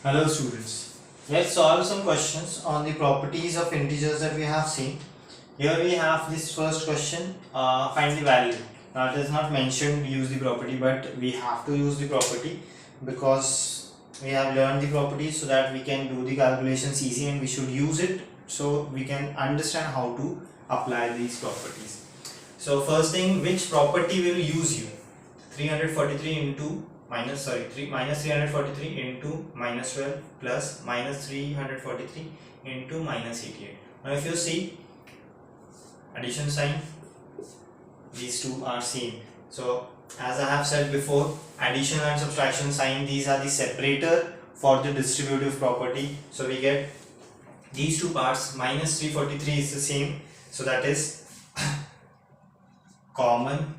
Hello students, let's solve some questions on the properties of integers that we have seen. Here we have this first question, find the value. Now it is not mentioned use the property, but we have to use the property because we have learned the property so that we can do the calculations easy, and we should use it so we can understand how to apply these properties. So first thing, which property will use here? 343 into minus 343 into minus 12 plus minus 343 into minus 88. Now if you see addition sign, these two are same. So as I have said before, addition and subtraction sign, these are the separator for the distributive property. So we get these two parts. Minus 343 is the same, so that is common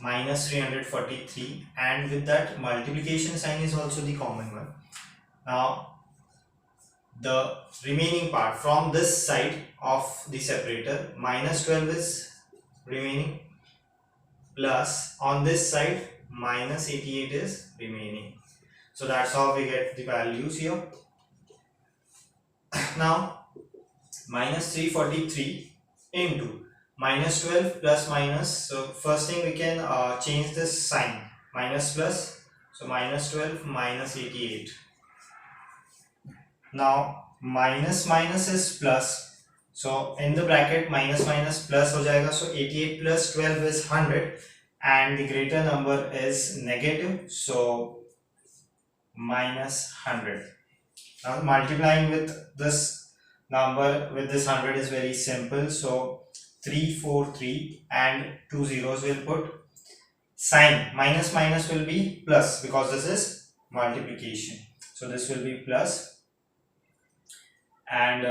minus 343, and with that multiplication sign is also the common one. Now the remaining part from this side of the separator, minus 12 is remaining, plus on this side minus 88 is remaining. So that's how we get the values here. Now minus 343 into minus 12 plus minus, so first thing we can change this sign, minus plus, so minus 12 minus 88. Now minus minus is plus, so in the bracket minus minus plus ho jayega, so 88 plus 12 is 100, and the greater number is negative, so minus 100. Now multiplying with this number with this 100 is very simple, so 343 and 2 zeros will put sign, minus minus will be plus because this is multiplication, so this will be plus, and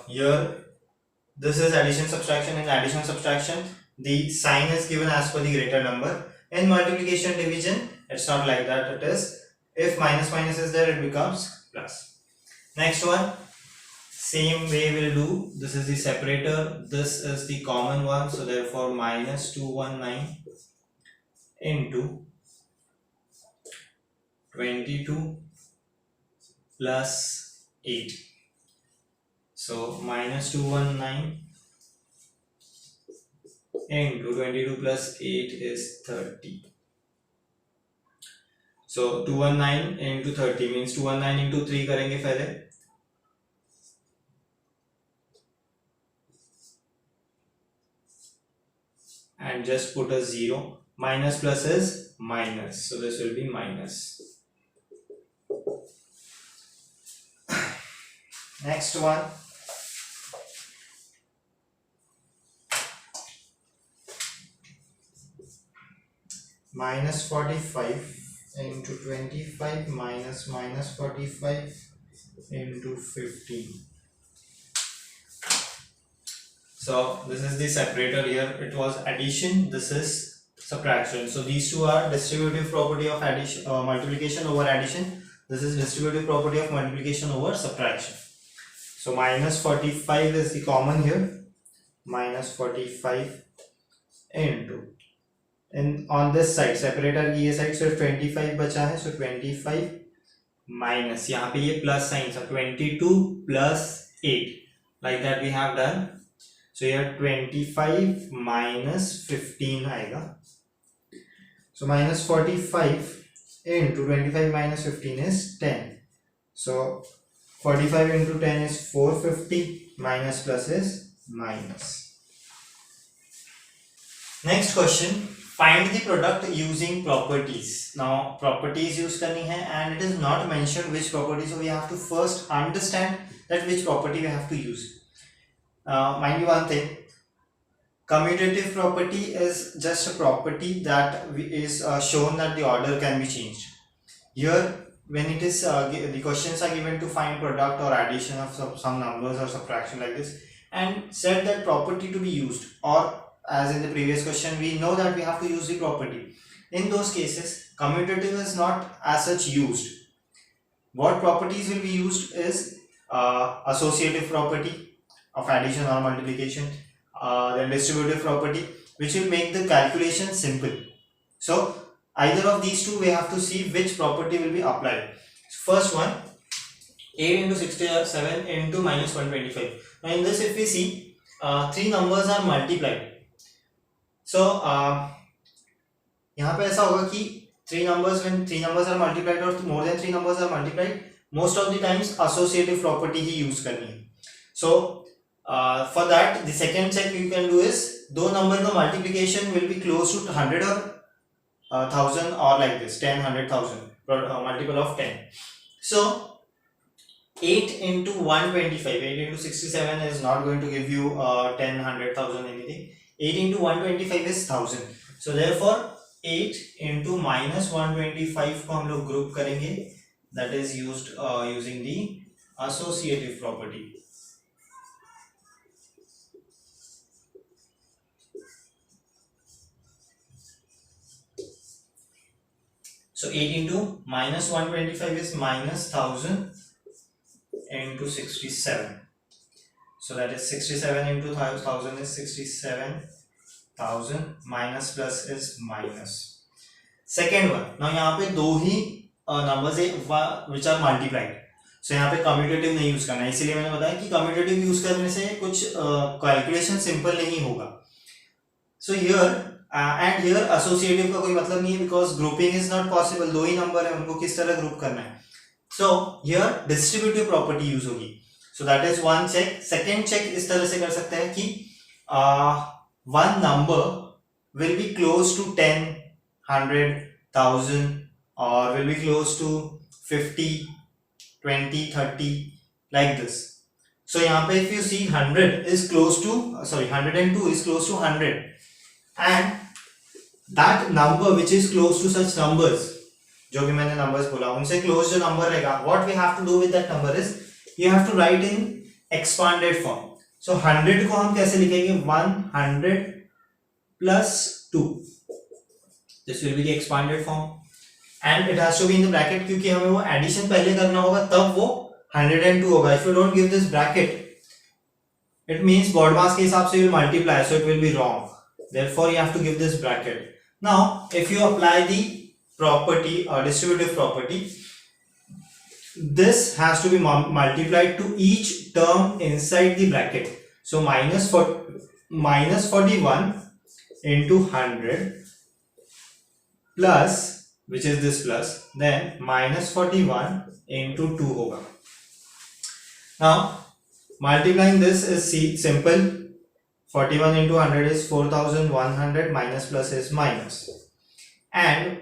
here this is addition subtraction. In addition subtraction the sign is given as per the greater number. In multiplication division it's not like that, it is if minus minus is there it becomes plus. Next one, same way we'll do. This is the separator, this is the common one, so therefore minus 219 into 22 plus 8, so minus 219 into 22 plus 8 is 30. So 219 into 30 means 219 into 3 करेंगे पहले, and just put a 0. Minus plus is minus, so this will be minus. Next one, minus 45 into 25 minus minus 45 into 15. So this is the separator. Here it was addition, this is subtraction. So these two are distributive property of addition, multiplication over addition. This is distributive property of multiplication over subtraction. So minus 45 is the common here, minus 45 into, and on this side separator की ये side, so 25 बचा है, so 25 minus, यहाँ पे ये plus sign, so 22 plus 8, like that we have done. So here 25 minus 15 आएगा, so minus 45 into 25 minus 15 is 10, so 45 into 10 is 450, minus plus is minus. Next question, find the product using properties. Now properties use करनी है and it is not mentioned which property, so we have to first understand that which property we have to use. Mind you one thing, commutative property is just a property that is shown that the order can be changed. Here when it is the questions are given to find product or addition of some numbers or subtraction like this, and said that property to be used, or as in the previous question we know that we have to use the property. In those cases commutative is not as such used. What properties will be used is associative property of addition or multiplication, then distributive property, which will make the calculation simple. So either of these two we have to see which property will be applied. First one, 8 into 67 into minus 125. Now in this if we see, three numbers are multiplied. So यहाँ पे ऐसा होगा कि when three numbers are multiplied or more than three numbers are multiplied, most of the times associative property he use करनी है. So for that the second check you can do is, दो number का multiplication will be close to 100 or 1000 or like this 10, 100, 1000, multiple of 10. So 8 into 125, 8 into 67 is not going to give you 10, 100, 1000 anything. 8 into 125 is 1000. So therefore 8 into minus 125 को हम लोग group करेंगे, that is used using the associative property. So 8 into minus 125 is minus 1000 into 67. So that is 67 into 1000 is 67,000, minus plus is minus. Second one, now यहाँ पे दो ही numbers है which are multiplied. So यहाँ पे commutative नहीं use करना है, इसीलिए मैंने बताया कि commutative use करने से कुछ calculation simple नहीं होगा. So here and here associative का कोई मतलब नहीं है, because grouping is not possible. दो ही number है, उनको किस तरह group करना है. So here distributive property use होगी. So that is one check. Second check इस तरह से कर सकते हैं कि one number will be close to 10, 100, 1000 or will be close to 50, 20, 30 like this. So यहाँ पे if you see 100 is close to 102 is close to 100, and that number which is close to such numbers, जो भी मैंने numbers बोला उनसे close जो number रहेगा, what we have to do with that number is you have to write in expanded form. So 100 को हम कैसे लिखेंगे, 100 plus 2. This will be the expanded form and it has to be in the bracket क्योंकि हमें वो addition पहले करना होगा तब वो 102 होगा. If you don't give this bracket, it means BODMAS के हिसाब से will multiply, so it will be wrong. Therefore you have to give this bracket. Now if you apply the property or distributive property, this has to be multiplied to each term inside the bracket. So minus 41 into 100 plus, which is this plus, then minus 41 into 2 होगा. Now multiplying this is simple. 41 into 100 is 4100, minus plus is minus, and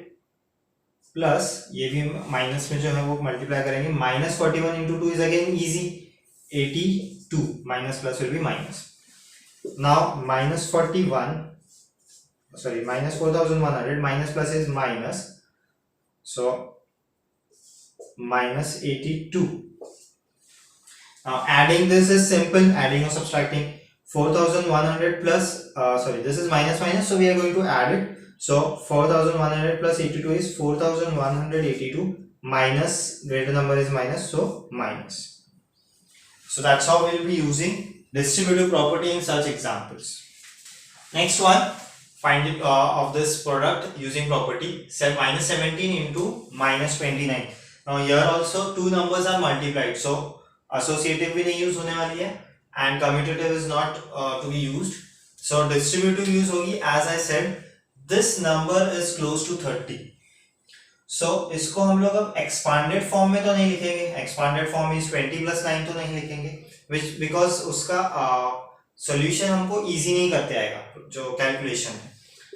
plus ये भी minus में जो है वो multiply करेंगे. minus 41 into 2 is again easy, 82, minus plus will be minus. Now minus 4100 minus plus is minus, so minus 82. Now adding this is simple, adding or subtracting. 4100 plus this is minus, so we are going to add it. So 4100 plus 82 is 4182, minus greater number is minus, so minus. So that's how we will be using distributive property in such examples. Next one, find it of this product using property. Say minus 17 into minus 29. Now here also two numbers are multiplied, so associative भी नहीं use होने वाली है and commutative is not to be used. So distributive use होगी. As I said, this number is close to 30. So इसको हम लोग अब expanded form में तो नहीं लिखेंगे. Expanded form is 20 plus 9 तो नहीं लिखेंगे, which because उसका solution हमको easy नहीं करते आएगा जो calculation है.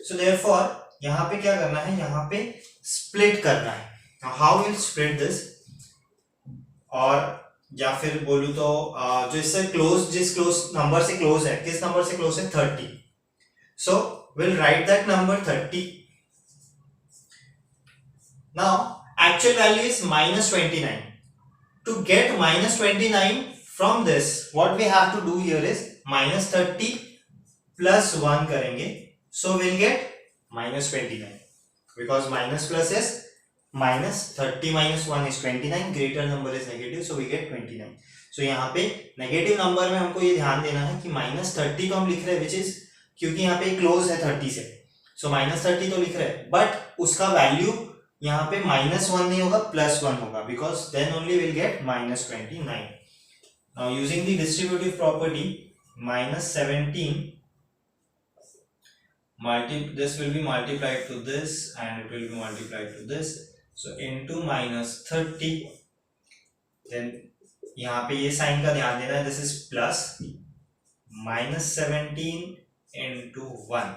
So therefore यहाँ पे क्या करना है, यहाँ पे split करना है. Now how we'll split this, और या फिर बोलूं तो जो इससे क्लोज, जिस क्लोज नंबर से क्लोज है, किस नंबर से क्लोज है, 30. So we'll write that number 30. Now actual value is minus 29. To get minus 29 from this, what we have to do here is minus 30 plus 1 करेंगे. So we'll get minus 29 because minus plus is minus 30 minus 1 is 29, greater number is negative, so we get 29. So यहाँ पे negative number में हमको ये ध्यान देना है कि minus 30 को हम लिख रहे हैं, which is क्योंकि यहाँ पे क्लोज है 30 से, so minus 30 तो लिख रहे हैं, but उसका वैल्यू यहाँ पे -1 नहीं होगा, +1 होगा, because then only will get -29. Now using the distributive property, -17 this will be multiplied to this and it will be multiplied to this, so into -30. then यहाँ पे ये साइन का ध्यान देना है, this is plus -17 into 1.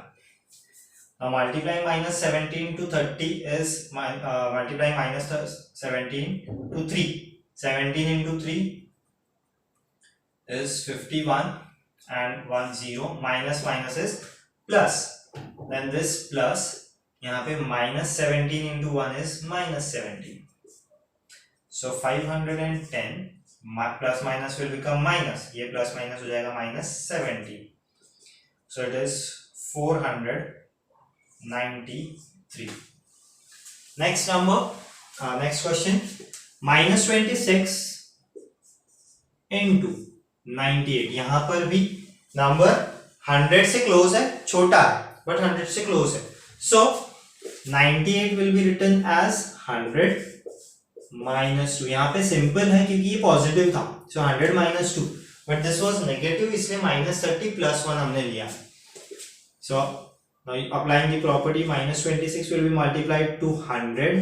now multiplying -17 to 30 is multiplying -17 to 3. 17 into 3 is 51 and 1 0, minus is plus. Then this plus, यहाँ पे -17 into 1 is -17. So 510 plus minus will become minus. ये plus minus हो जाएगा -70. So it is 493. Next number, next question. -26 into 98. यहाँ पर भी number 100 से close है, छोटा है but 100 से क्लोज है. So 98 will be written as 100 minus 2. यहाँ पे सिंपल है क्योंकि ये पॉजिटिव था, so 100 minus 2, but this was negative, इसलिए -30 plus 1 हमने लिया. So now applying the property, -26 will be multiplied to 100,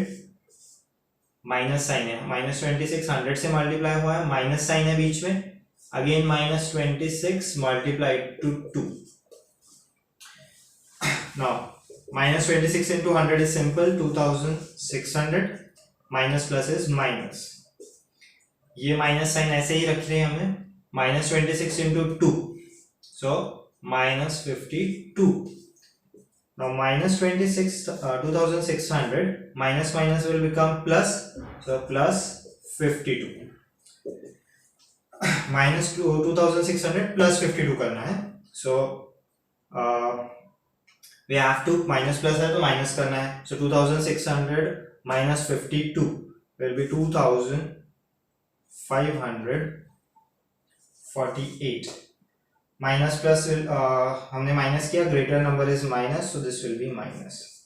minus sign है, -26 100 से मल्टीप्लाई हुआ है, माइनस साइन है बीच में, again -26 multiplied to 2. now -26 into 100 is simple, 2600, minus plus is minus. ये माइनस साइन ऐसे ही रख रहे हैं हमने, -26 into 2, so -52. now -26 2600 minus will become plus, so plus 52. -2600 plus 52 करना है, so we have to minus plus है तो minus करना है, so 2600 minus 52 will be 2548. minus plus will हमने minus किया, greater number is minus, so this will be minus.